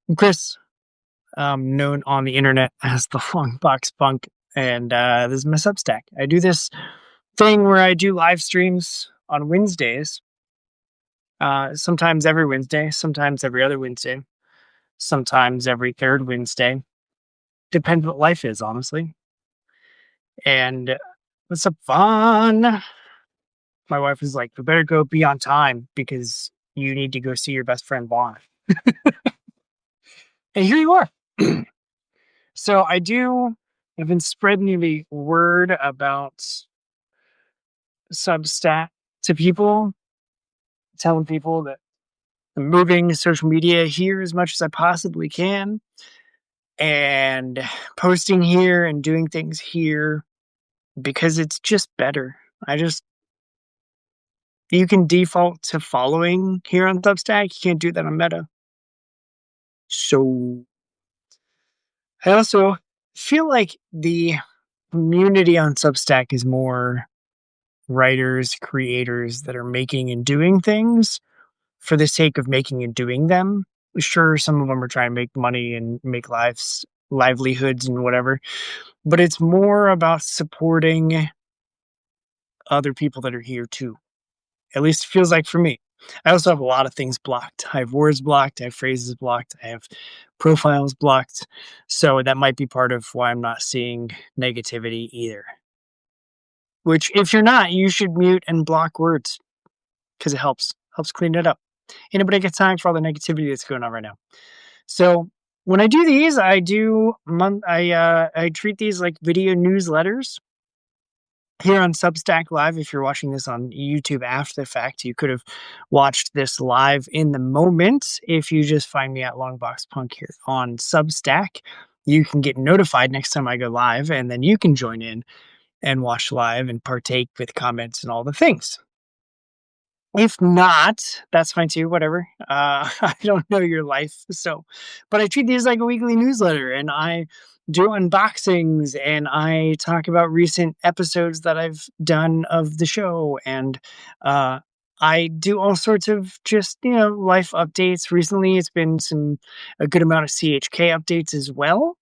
I'm Chris, known on the internet as the Long Box Punk, and this is my Substack. I do this thing where I do live streams on Wednesdays, sometimes every Wednesday, sometimes every other Wednesday, sometimes every third Wednesday. Depends what life is, honestly. And it's a fun. My wife was like, "We better go be on time because you need to go see your best friend Vaughn." And here you are. So I've been spreading the word about Substack to people, telling people that I'm moving social media here as much as I possibly can and posting here and doing things here because it's just better. You can default to following here on Substack. You can't do that on Meta. So I also feel like the community on Substack is more writers, creators that are making and doing things for the sake of making and doing them. Sure, some of them are trying to make money and make livelihoods and whatever, but it's more about supporting other people that are here too. At least it feels like for me. I also have a lot of things blocked. I have words blocked, I have phrases blocked, I have profiles blocked. So that might be part of why I'm not seeing negativity either. Which, if you're not, you should mute and block words because it helps clean it up. Anybody got time for all the negativity that's going on right now? So when I do these, I treat these like video newsletters here on Substack Live. If you're watching this on YouTube after the fact, you could have watched this live in the moment. If you just find me at Longbox Punk here on Substack, you can get notified next time I go live, and then you can join in and watch live and partake with comments and all the things. If not, that's fine too, whatever. I don't know your life, but I treat these like a weekly newsletter, and I do unboxings, and I talk about recent episodes that I've done of the show, and I do all sorts of just, life updates. Recently, it's been a good amount of CHK updates as well.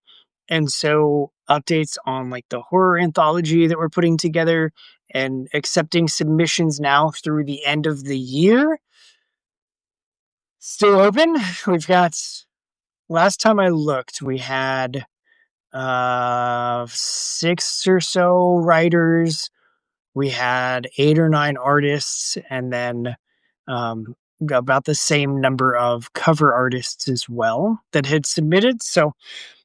And so updates on like the horror anthology that we're putting together and accepting submissions now through the end of the year. Still open. We've got, last time I looked, we had 6 or so writers. We had 8 or 9 artists, and then about the same number of cover artists as well that had submitted. So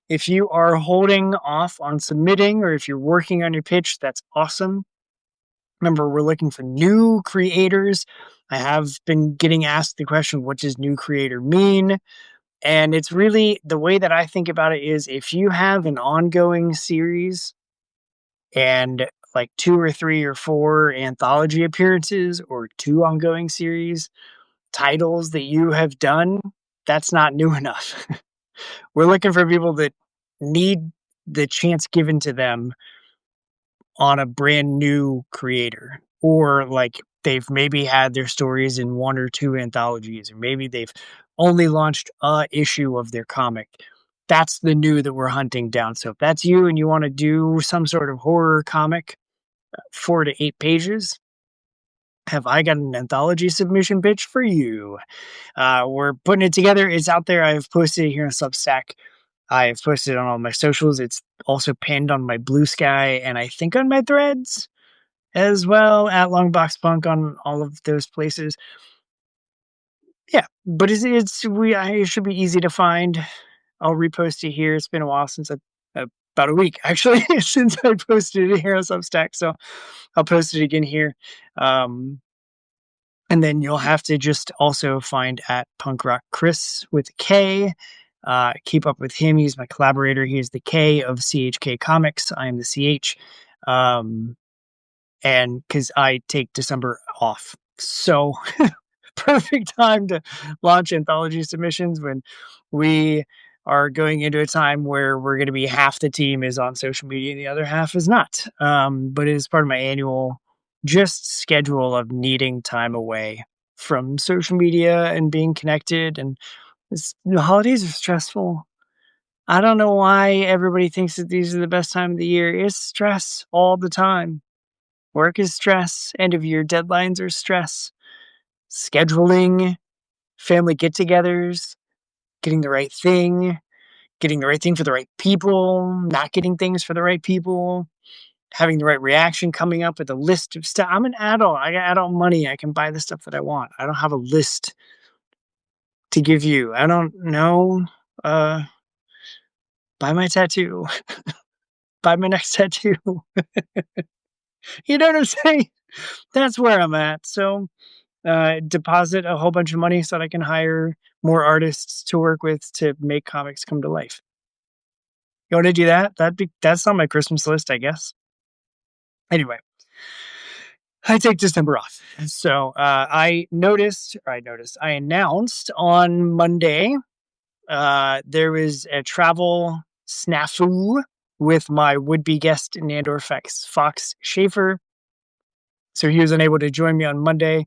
if you are holding off on submitting, or if you're working on your pitch, that's awesome. Remember, we're looking for new creators. I have been getting asked the question, what does new creator mean? And it's really, the way that I think about it is, if you have an ongoing series and like 2 or 3 or 4 anthology appearances or 2 ongoing series titles that you have done, that's not new enough. We're looking for people that need the chance given to them on a brand new creator, or like they've maybe had their stories in 1 or 2 anthologies, or maybe they've only launched a issue of their comic. That's the new that we're hunting down. So if that's you and you want to do some sort of horror comic, 4 to 8 pages, have I got an anthology submission pitch for you? We're putting it together. It's out there. I've posted it here on Substack. I've posted it on all my socials. It's also pinned on my Blue Sky and I think on my Threads as well, at Longbox Punk, on all of those places. Yeah, but it should be easy to find. I'll repost it here. It's been a while since about a week actually since I posted it here on Substack, so I'll post it again here. And then you'll have to just also find at Punk Rock Chris with a K. Keep up with him. He's my collaborator. He is the K of CHK Comics. I am the CH. And because I take December off. So perfect time to launch anthology submissions when we are going into a time where we're going to be half the team is on social media and the other half is not. But it is part of my annual just schedule of needing time away from social media and being connected and The holidays are stressful. I don't know why everybody thinks that these are the best time of the year. It's stress all the time. Work is stress. End of year deadlines are stress. Scheduling, family get-togethers, getting the right thing for the right people, not getting things for the right people, having the right reaction, coming up with a list of stuff. I'm an adult. I got adult money. I can buy the stuff that I want. I don't have a list to give you. I don't know. Uh, buy my tattoo. Buy my next tattoo. You know what I'm saying? That's where I'm at. So, deposit a whole bunch of money so that I can hire more artists to work with to make comics come to life. You want to do that? That's on my Christmas list, I guess. Anyway, I take December off. So I announced on Monday there was a travel snafu with my would be guest, Nandor Fox Schaefer. So he was unable to join me on Monday.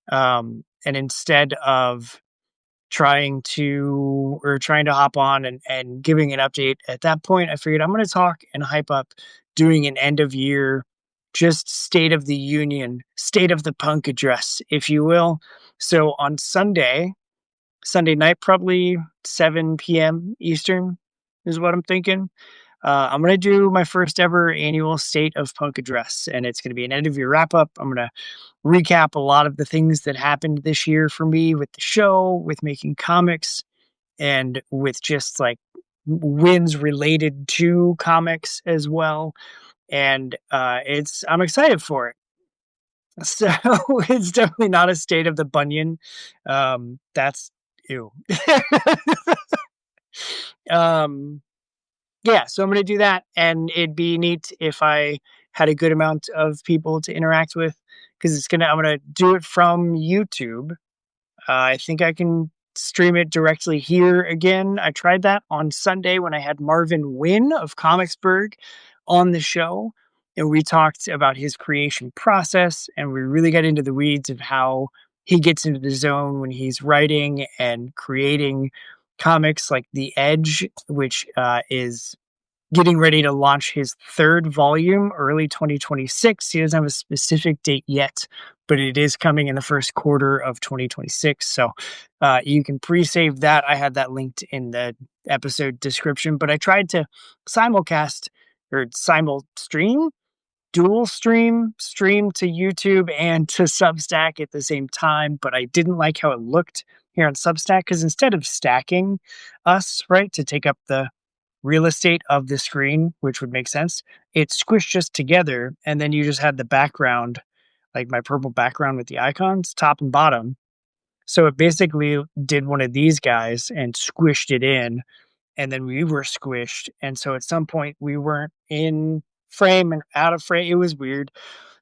And instead of trying to hop on and giving an update at that point, I figured I'm going to talk and hype up doing an end of year, just state of the union, state of the punk address, if you will. So on Sunday night, probably 7 p.m. Eastern is what I'm thinking. I'm going to do my first ever annual State of Punk address, and it's going to be an end of year wrap up. I'm going to recap a lot of the things that happened this year for me with the show, with making comics, and with just like wins related to comics as well. And I'm excited for it. So it's definitely not a state of the bunion. That's ew. um, yeah, so I'm gonna do that, and it'd be neat if I had a good amount of people to interact with because I'm gonna do it from YouTube. I think I can stream it directly here again. I tried that on Sunday when I had Marvin Wynn of Comicsburg on the show, and we talked about his creation process, and we really got into the weeds of how he gets into the zone when he's writing and creating comics like The Edge, which is getting ready to launch his third volume early 2026. He doesn't have a specific date yet, but it is coming in the first quarter of 2026. So you can pre-save that. I had that linked in the episode description, but I tried to simulcast or simul stream, dual stream to YouTube and to Substack at the same time, but I didn't like how it looked here on Substack because instead of stacking us, right, to take up the real estate of the screen, which would make sense. It squished us together, and then you just had the background, like my purple background with the icons, top and bottom. So it basically did one of these guys and squished it in, and then we were squished. And so at some point we weren't in frame and out of frame. It was weird.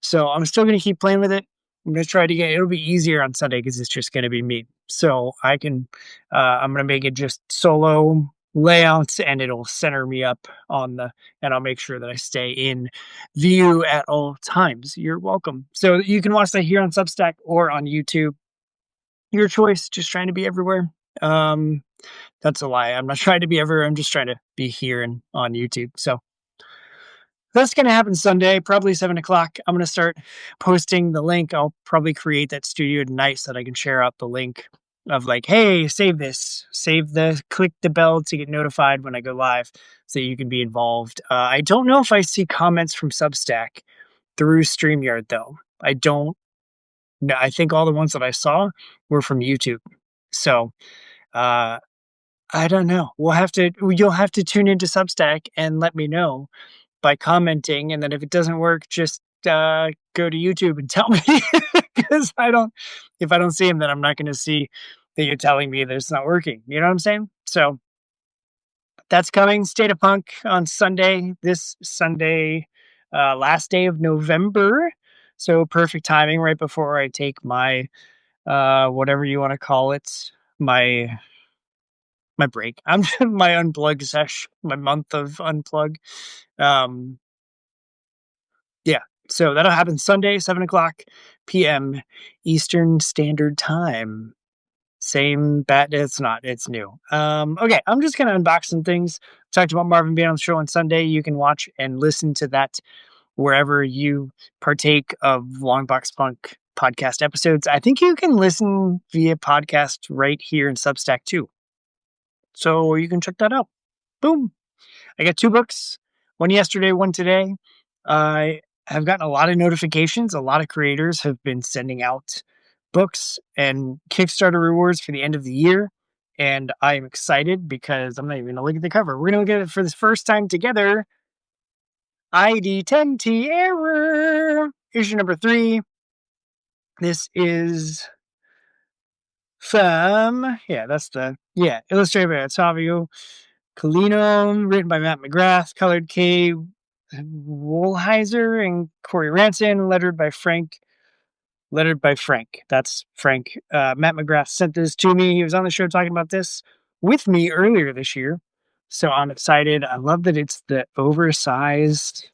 So I'm still going to keep playing with it. I'm going to try to it'll be easier on Sunday because it's just going to be me. So I'm going to make it just solo layouts and it'll center me up and I'll make sure that I stay in view at all times. You're welcome. So you can watch that here on Substack or on YouTube. Your choice, just trying to be everywhere. That's a lie. I'm not trying to be everywhere. I'm just trying to be here and on YouTube. So that's going to happen Sunday, probably 7 o'clock. I'm going to start posting the link. I'll probably create that studio tonight so that I can share out the link of like, hey, save this, click the bell to get notified when I go live so you can be involved. I don't know if I see comments from Substack through StreamYard though. I don't know. I think all the ones that I saw were from YouTube. So, I don't know. You'll have to tune into Substack and let me know by commenting. And then if it doesn't work, just go to YouTube and tell me because if I don't see him, then I'm not going to see that you're telling me that it's not working. You know what I'm saying? So that's coming. State of Punk on this Sunday, last day of November. So perfect timing right before I take my, whatever you want to call it, my break. I'm my unplug sesh, my month of unplug. Yeah. So that'll happen Sunday, 7 o'clock p.m. Eastern Standard Time. Same bat. It's not. It's new. Okay, I'm just gonna unbox some things. Talked about Marvin being on the show on Sunday. You can watch and listen to that wherever you partake of Longbox Punk podcast episodes. I think you can listen via podcast right here in Substack too. So you can check that out. Boom. I got 2 books, one yesterday, one today. I have gotten a lot of notifications. A lot of creators have been sending out books and Kickstarter rewards for the end of the year. And I'm excited because I'm not even going to look at the cover. We're going to look at it for the first time together. ID10T Error, issue number 3. This is from, illustrated by Ottavio Colino, written by Matt McGrath, colored Kay Woolheiser and Corey Ranson, lettered by Frank. That's Frank. Matt McGrath sent this to me. He was on the show talking about this with me earlier this year. So I'm excited. I love that it's the oversized,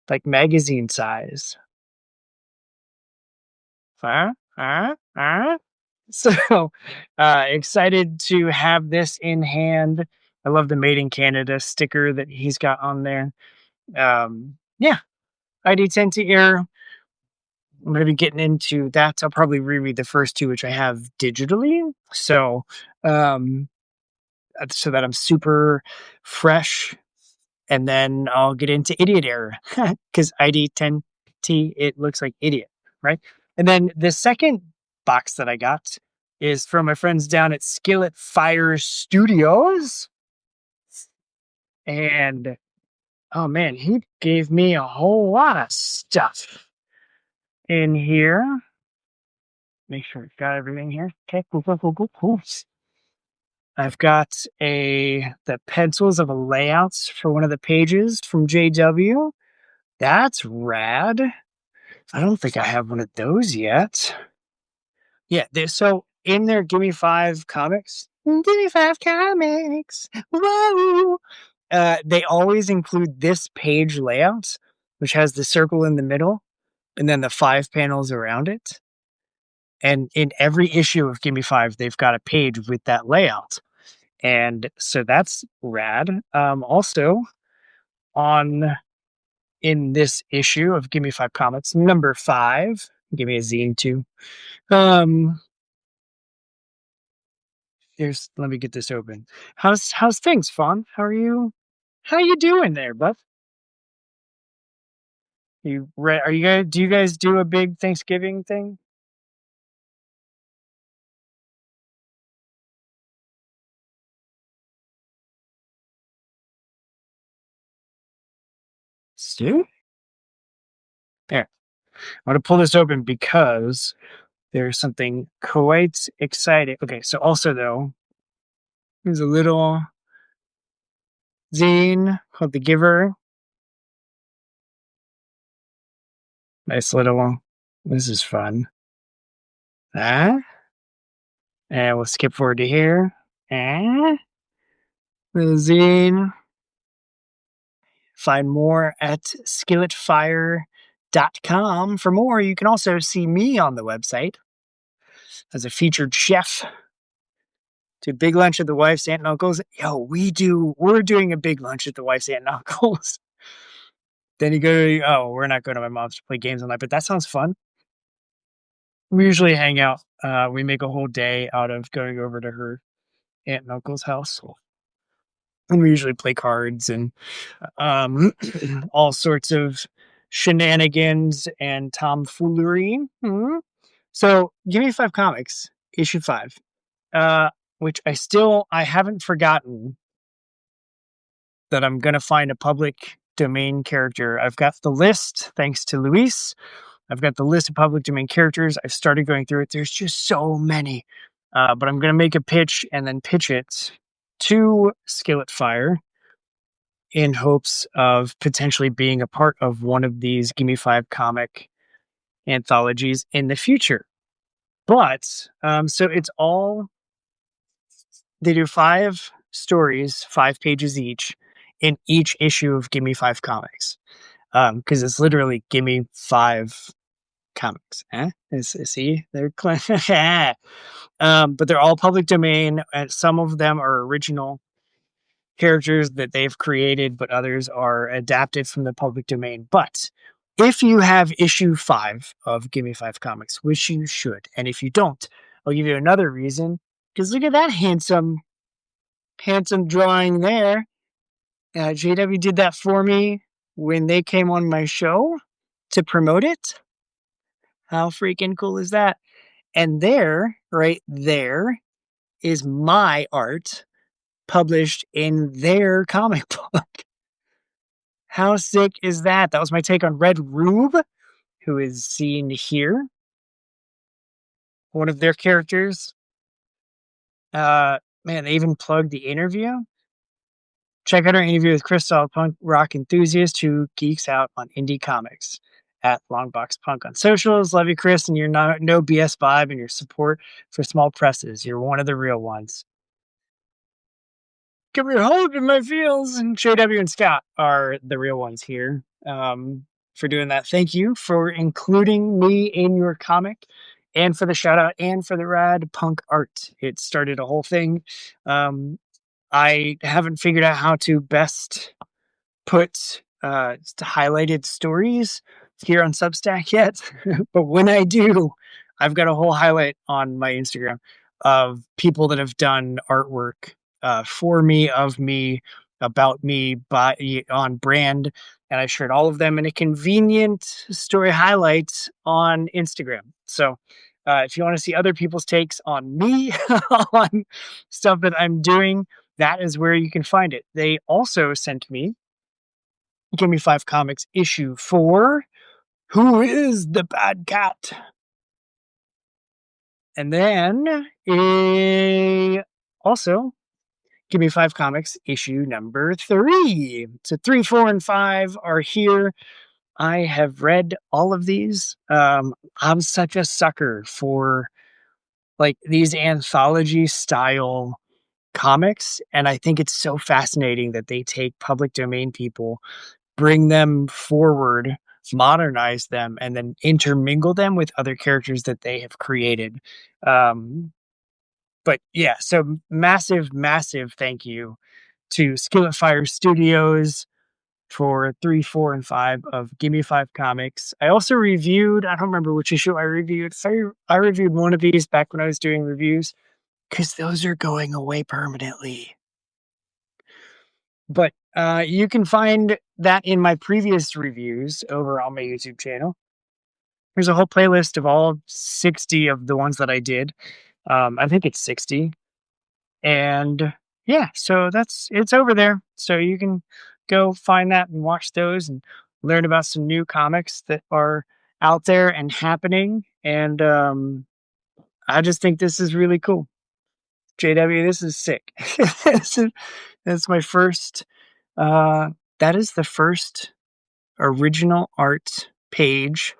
like magazine size. So excited to have this in hand. I love the Made in Canada sticker that he's got on there. ID10T Error. I'm going to be getting into that. I'll probably reread the first 2, which I have digitally. So that I'm super fresh. And then I'll get into Idiot Error because ID10T, it looks like idiot, right? And then the second box that I got is from my friends down at Skillet Fire Studios. And, oh man, he gave me a whole lot of stuff in here. Make sure it's got everything here. Okay, cool. I've got the pencils of the layouts for one of the pages from JW. That's rad. I don't think I have one of those yet. Yeah, so in their Gimme 5 comics, Gimme 5 comics, whoa! They always include this page layout, which has the circle in the middle, and then the 5 panels around it. And in every issue of Gimme 5, they've got a page with that layout. And so that's rad. Also, in this issue of Gimme 5 Comics, number 5, give me a zine too. Let me get this open. How's things, Fawn? How you doing there, bud? Do you guys do a big Thanksgiving thing? Stew? There. I want to pull this open because there's something quite exciting. Okay, so also though, there's a little zine called The Giver. Nice little one. This is fun. And we'll skip forward to here. The zine. Find more at skilletfire.com. For more, you can also see me on the website as a featured chef. Do big lunch at the wife's aunt and uncle's. We're doing a big lunch at the wife's aunt and uncle's. Then you go, we're not going to my mom's to play games all night, but that sounds fun. We usually hang out. We make a whole day out of going over to her aunt and uncle's house. And we usually play cards and all sorts of shenanigans and tomfoolery. Mm-hmm. So, Gimme 5 Comics, issue 5, which I haven't forgotten that I'm going to find a public domain character. I've got the list, thanks to Luis. I've got the list of public domain characters. I've started going through it. There's just so many. But I'm going to make a pitch and then pitch it to Skillet Fire in hopes of potentially being a part of one of these Gimme 5 comic anthologies in the future. But, so it's they do 5 stories, 5 pages each, in each issue of Gimme 5 Comics. Because it's literally Gimme 5 comics. See, they're but they're all public domain, and some of them are original characters that they've created, but others are adapted from the public domain. But if you have issue 5 of Gimme 5 Comics, which you should, and if you don't, I'll give you another reason. Because look at that handsome drawing there. JW did that for me when they came on my show to promote it. How freaking cool is that? And there, right there, is my art published in their comic book. How sick is that? That was my take on Red Rube, who is seen here. One of their characters. Man, they even plugged the interview. Check out our interview with Crystal, punk rock enthusiast who geeks out on indie comics at Longbox Punk on socials. Love you, Chris, and your no BS vibe and your support for small presses. You're one of the real ones. Give me a hug in my feels. And JW and Scott are the real ones here for doing that. Thank you for including me in your comic and for the shout out and for the rad punk art. It started a whole thing. I haven't figured out how to best put highlighted stories here on Substack yet, but when I do, I've got a whole highlight on my Instagram of people that have done artwork for me, of me, about me, on brand, and I shared all of them in a convenient story highlight on Instagram. So if you want to see other people's takes on me, on stuff that I'm doing, that is where you can find it. They also sent me Gimme 5 Comics issue 4, Who is the Bad Cat? And then also Gimme 5 Comics issue number 3. So 3, 4, and 5 are here. I have read all of these. I'm such a sucker for like these anthology style comics, and I think it's so fascinating that they take public domain people, bring them forward, modernize them, and then intermingle them with other characters that they have created. But yeah, so massive thank you to Skillet Fire Studios for 3, 4, and 5 of Gimme 5 Comics. I also reviewed, I don't remember which issue I reviewed. I reviewed one of these back when I was doing reviews, because those are going away permanently. But you can find that in my previous reviews over on my YouTube channel. There's a whole playlist of all 60 of the ones that I did. I think it's 60. And yeah, so it's over there. So you can go find that and watch those and learn about some new comics that are out there and happening. And I just think this is really cool. JW, this is sick. That's my first. That is the first original art page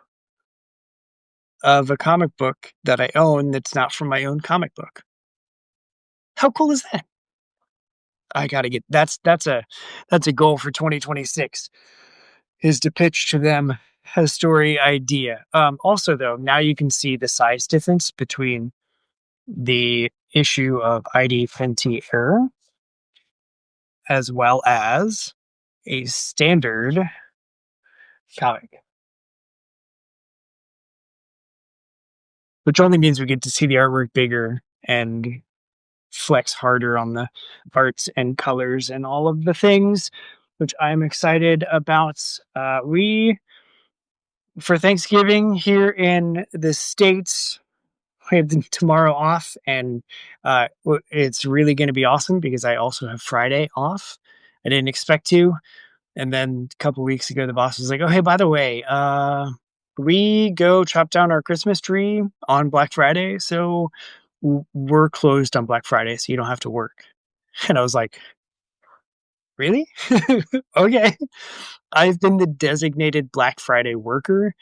of a comic book that I own that's not from my own comic book. How cool is that? I gotta get that's a goal for 2026, is to pitch to them a story idea. Also though, now you can see the size difference between the issue of ID Fenty Error as well as a standard comic, which only means we get to see the artwork bigger and flex harder on the arts and colors and all of the things, which I'm excited about. For Thanksgiving here in the States, we have tomorrow off, and it's really going to be awesome because I also have Friday off. I didn't expect to. And then a couple weeks ago, the boss was like, oh, hey, by the way, we go chop down our Christmas tree on Black Friday. So we're closed on Black Friday, so you don't have to work. And I was like, really? Okay. I've been the designated Black Friday worker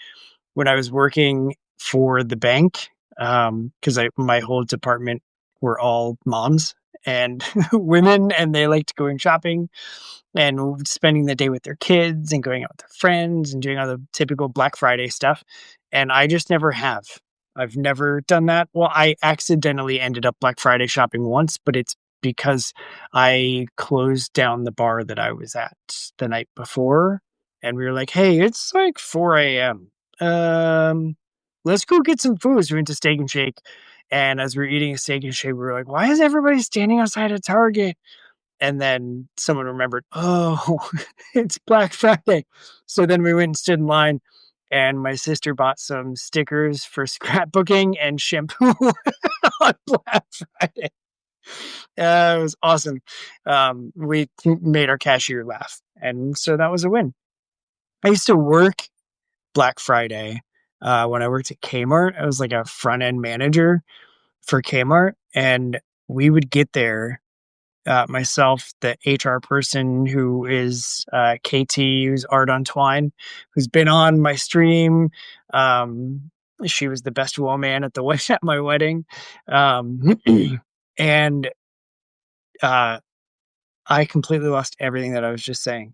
when I was working for the bank, because my whole department were all moms and women, and they liked going shopping and spending the day with their kids and going out with their friends and doing all the typical Black Friday stuff. and I just never have. I've never done that. Well, I accidentally ended up Black Friday shopping once, but it's because I closed down the bar that I was at the night before, and we were like, "Hey, it's like 4 a.m. Um, let's go get some food." So we went to Steak and Shake, and as we were eating a Steak and Shake, we were like, "Why is everybody standing outside of Target?" And then someone remembered, "Oh, it's Black Friday." So then we went and stood in line, and my sister bought some stickers for scrapbooking and shampoo on Black Friday. It was awesome. We made our cashier laugh, and so that was a win. I used to work Black Friday, when I worked at Kmart. I was like a front end manager for Kmart, and we would get there, myself, the HR person who is KT, who's Art on Twine, who's been on my stream. Um, she was the best woman at the at my wedding, um, and uh, I completely lost everything that I was just saying.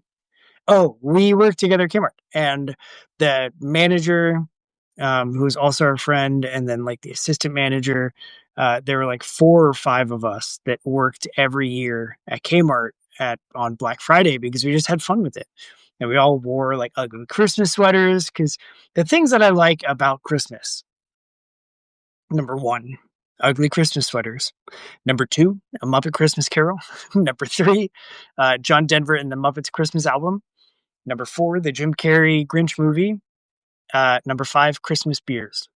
Oh, we worked together at Kmart, and the manager, who was also our friend, and then like the assistant manager, there were like 4 or 5 of us that worked every year at Kmart at on Black Friday because we just had fun with it, and we all wore like ugly Christmas sweaters because the things that I like about Christmas. Number one, ugly Christmas sweaters. Number two, A Muppet Christmas Carol. Number three, John Denver and the Muppets Christmas album. Number four, the Jim Carrey Grinch movie. Number five, Christmas beers.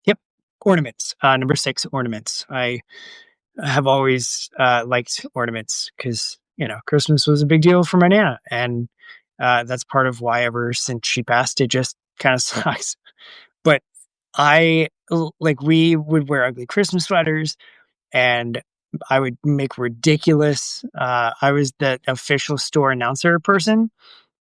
Yep, ornaments. Number six, ornaments. I have always liked ornaments because Christmas was a big deal for my nana, and that's part of why ever since she passed, it just kind of sucks. But like we would wear ugly Christmas sweaters, and I would make ridiculous. I was the official store announcer person,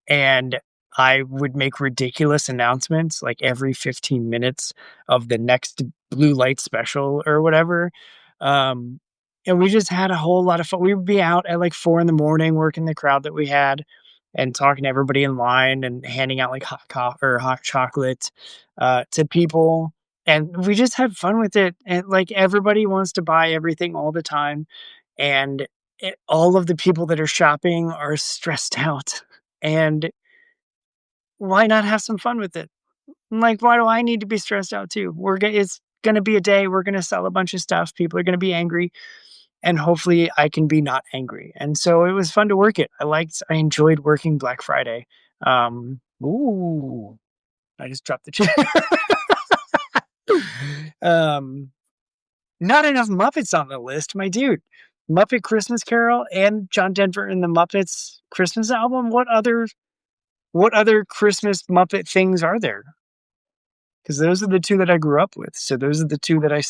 and I would make ridiculous announcements like every 15 minutes of the next blue light special or whatever. Um, and we just had a whole lot of fun. We would be out at like 4 in the morning working the crowd that we had and talking to everybody in line and handing out like hot coffee or hot chocolate to people. And we just had fun with it. And like everybody wants to buy everything all the time. And all of the people that are shopping are stressed out. And why not have some fun with it? Like, why do I need to be stressed out too? It's gonna be a day. We're gonna sell a bunch of stuff. People are gonna be angry, and hopefully, I can be not angry. And so it was fun to work it. I enjoyed working Black Friday. Ooh, I just dropped the chair. um, Not enough Muppets on the list, my dude. Muppet Christmas Carol and John Denver and the Muppets Christmas album. What other Christmas Muppet things are there? Because those are the 2 that I grew up with. So those are the 2 that I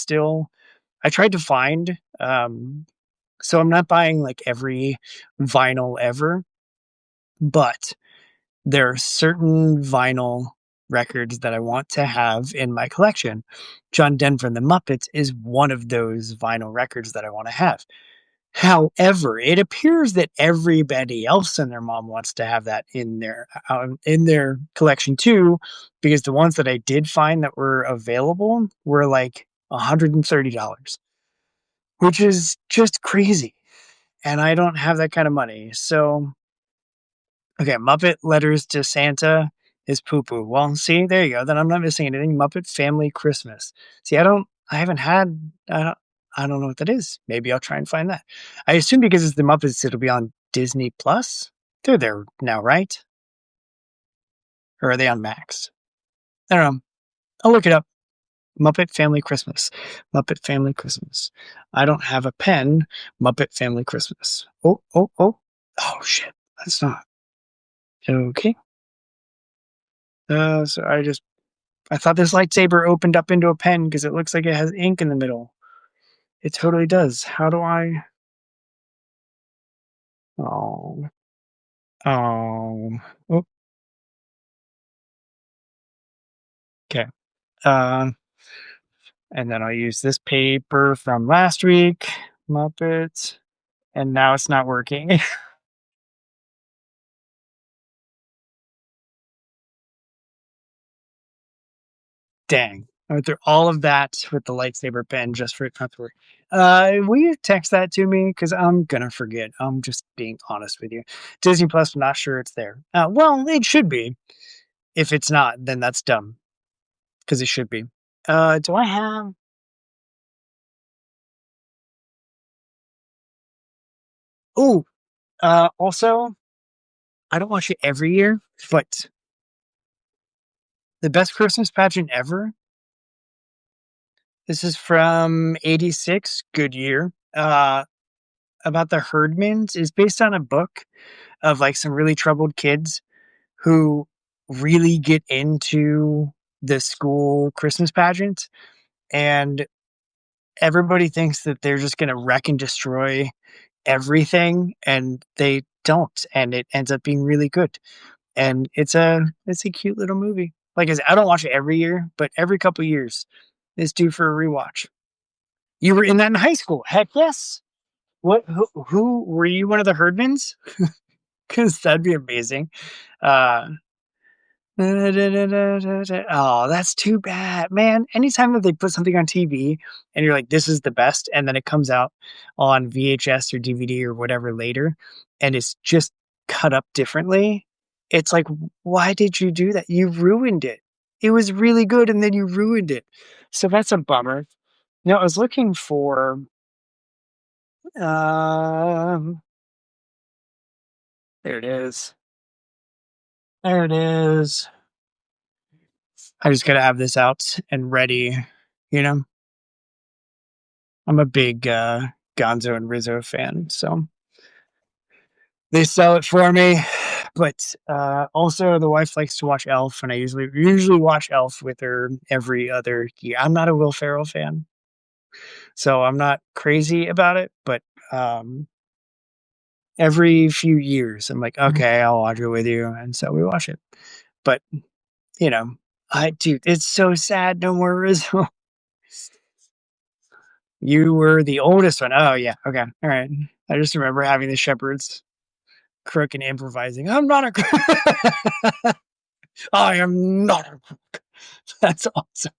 tried to find. So I'm not buying like every vinyl ever, but there are certain vinyl records that I want to have in my collection. John Denver and the Muppets is one of those vinyl records that I want to have. However, it appears that everybody else and their mom wants to have that in their collection too, because the ones that I did find that were available were like $130, which is just crazy. And I don't have that kind of money. So, okay, Muppet Letters to Santa is poo poo. Well, see, there you go. Then I'm not missing anything. Muppet Family Christmas. See, I haven't had, I don't know what that is. Maybe I'll try and find that. I assume because it's the Muppets, it'll be on Disney Plus. They're there now, right? Or are they on Max? I don't know. I'll look it up. Muppet Family Christmas. Muppet Family Christmas. I don't have a pen. Muppet Family Christmas. Oh, oh, oh. Oh, shit. That's not. Okay. So I thought this lightsaber opened up into a pen because it looks like it has ink in the middle. It totally does. How do I? Oh, oh, oh, okay. Uh, and then I'll use this paper from last week, Muppets, and now it's not working. Dang. I went through all of that with the lightsaber pen just for it not to work. Will you text that to me? Because I'm gonna forget. I'm just being honest with you. Disney Plus, I'm not sure it's there. Well, it should be. If it's not, then that's dumb. Because it should be. Do I have? Oh, also, I don't watch it every year, but the best Christmas pageant ever. This is from '86. Good year. About the Herdmans is based on a book of like some really troubled kids who really get into the school Christmas pageant, and everybody thinks that they're just going to wreck and destroy everything, and they don't, and it ends up being really good. And it's a cute little movie. Like I said, I don't watch it every year, but every couple years it's due for a rewatch. You were in that in high school. Heck yes. What? Who were you? One of the Herdmans? Because that'd be amazing. Uh, oh, that's too bad, man. Anytime that they put something on TV and you're like, this is the best, and then it comes out on VHS or DVD or whatever later, and it's just cut up differently, it's like, why did you do that? You ruined it. It was really good, and then you ruined it. So that's a bummer. I was looking for um there it is. There it is. I just gotta have this out and ready, you know? I'm a big, Gonzo and Rizzo fan, so they sell it for me. But, also the wife likes to watch Elf, and I usually watch Elf with her every other year. I'm not a Will Ferrell fan, so I'm not crazy about it, but, um, every few years, I'm like, "Okay, I'll watch it with you," and so we watch it. But, you know, I dude, it's so sad no more Rizzo. You were the oldest one. Oh, yeah, okay, alright. I just remember having the Shepherd's crook and improvising. I'm not a crook. I am not a crook. That's awesome.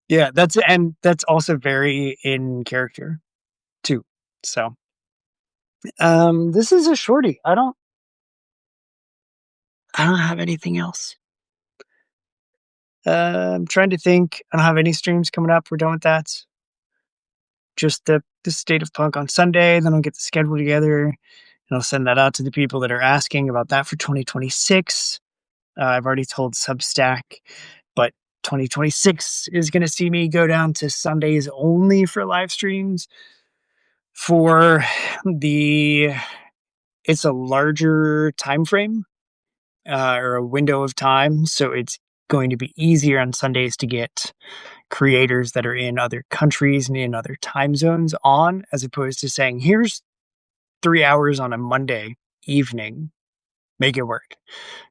Yeah, that's also very in character too. So, this is a shorty. I don't have anything else. I'm trying to think. I don't have any streams coming up. We're done with that. Just the State of Punk on Sunday. Then I'll get the schedule together and I'll send that out to the people that are asking about that for 2026. I've already told Substack, but 2026 is going to see me go down to Sundays only for live streams. For the, it's a larger time frame or a window of time, so it's going to be easier on Sundays to get creators that are in other countries and in other time zones on, as opposed to saying, here's 3 hours on a Monday evening, make it work.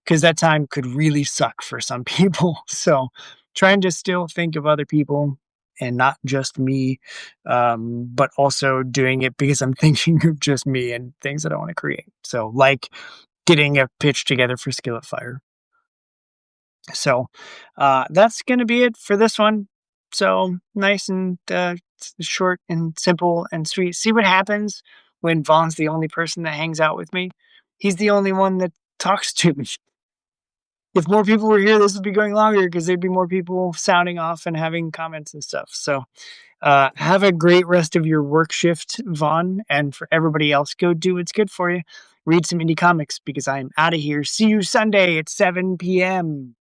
Because that time could really suck for some people. So trying to still think of other people and not just me, but also doing it because I'm thinking of just me and things that I want to create. So like getting a pitch together for Skillet Fire. So that's going to be it for this one. So nice and short and simple and sweet. See what happens when Vaughn's the only person that hangs out with me. He's the only one that talks to me. If more people were here, this would be going longer because there'd be more people sounding off and having comments and stuff. So have a great rest of your work shift, Vaughn. And for everybody else, go do what's good for you. Read some indie comics because I'm out of here. See you Sunday at 7 p.m.